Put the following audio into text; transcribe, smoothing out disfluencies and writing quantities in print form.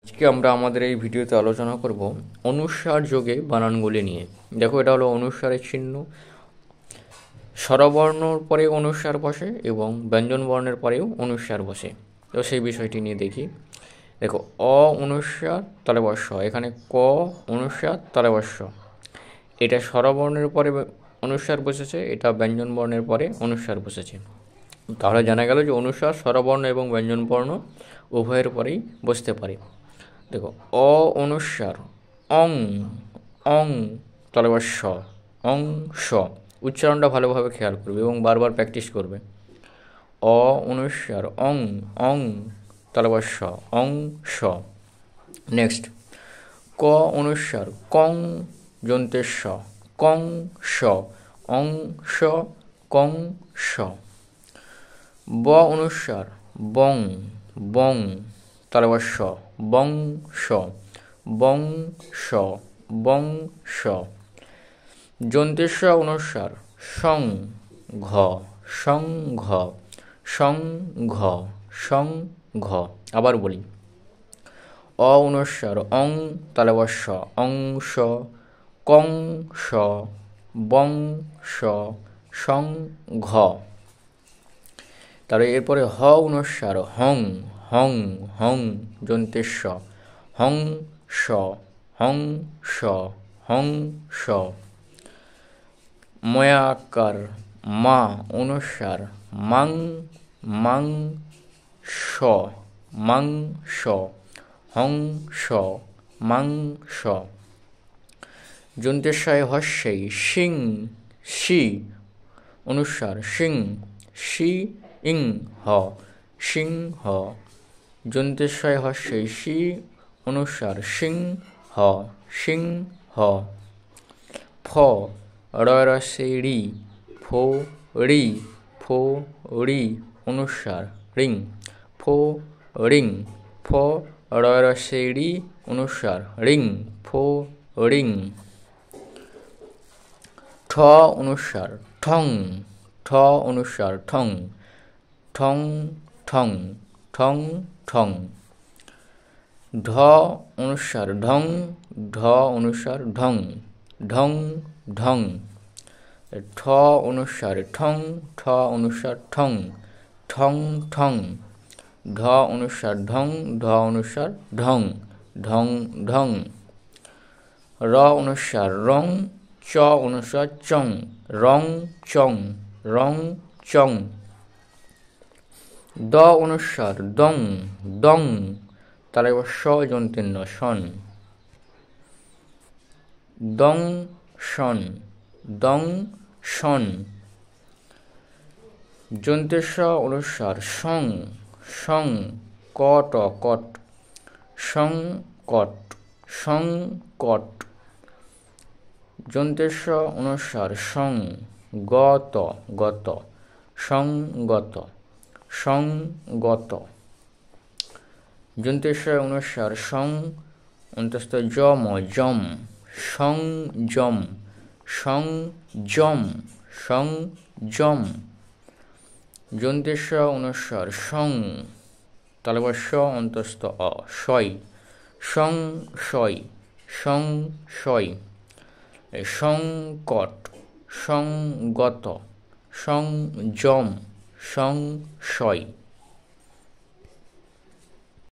আজকে আমরা আমাদের এই ভিডিওতে আলোচনা করব অনুস্বার যোগে বানানগুলি নিয়ে। দেখো, এটা হলো অনুস্বারের চিহ্ন। স্বরবর্ণর পরে অনুস্বার বসে এবং ব্যঞ্জন বর্ণের পরেও অনুস্বার বসে। তো সেই বিষয়টি নিয়ে দেখি। দেখো, অ অনুস্বার তালব্য শ, এখানে ক অনুস্বার তালব্য শ। এটা স্বরবর্ণের পরে অনুস্বার বসেছে, এটা ব্যঞ্জন বর্ণের পরে অনুস্বার বসেছে। তাহলে জানা গেল যে অনুস্বার স্বরবর্ণ এবং ব্যঞ্জন বর্ণ উভয়ের পরেই বসতে পারে। দেখো, অ অনুস্বার অং, অং তালব্য শ, অং শ। উচ্চারণটা ভালোভাবে খেয়াল করবে এবং বারবার প্র্যাকটিস করবে। অ অনুস্বার অং, অং তালব্য শ, অং শ। নেক্সট, ক অনুস্বার কং যন্তের স, কং স, অং স, কং স। ব অনুস্বার বং, বং তালব্য শ, বং শ, বং শ, বং শ। যন্তের স অনুস্বার সং ঘ, সং ঘ, সং ঘ, সং ঘ। আবার বলি, অ অনুস্বার অং তালব্য শ, অং স, কং স, বং স, সং ঘ। তাহলে এরপরে হ অনুস্বার হং, হং, হং যন্তের স, হং স, হং স, হং স। ময়াকার মা অনুস্বার মাং, মাং স, মাং স, হং স, মাং স। যন্তের সয় হস্যই সিং, সি অনুস্বার সিং, সি ইং হ, সিং হ। যন্তের সয় হস্যই সি অনুস্বার সিং হ, সিং হ। ফ রসে রি, ফো রি, ফো রি অনুস্বার রিং, ফো রিং। ফ রসে রি অনুস্বার রিং, ফো রিং। ঠ অনুস্বার ঠং, ঠ অনুস্বার ঠং, ঠং ঠং, ঠং ঠং। ঢ অনুস্বার ঢং, ঢ অনুস্বার ঢং, ঢং ঢং। ঠ অনুস্বার ঠং, ঠ অনুস্বার ঠং, ঠং ঠং। ঢ অনুস্বার ঢং, ঢ অনুস্বার ঢং, ঢং ঢং। র অনুস্বার রং, চ অনুস্বার চং, রং চং, রং চং। দ অনুস্বার দং, দং তালব্য স যন্তের ন, সন, দং সন, দং সন। যন্তের স অনুস্বার সং, সং কট, কট, সং কট, সং কট। যন্তের স অনুস্বার সং গত, গত, সং গত, সং গত। যন্তের স অনুস্বার সং অন্তস্থ যম, যম, সং যম, সং যম, সং যম। যন্তের স অনুস্বার সং তালব্য স অন্তস্থ অ, সই, সং সই, সং সই। সংকট, সংগত, সংযম, সংশয়।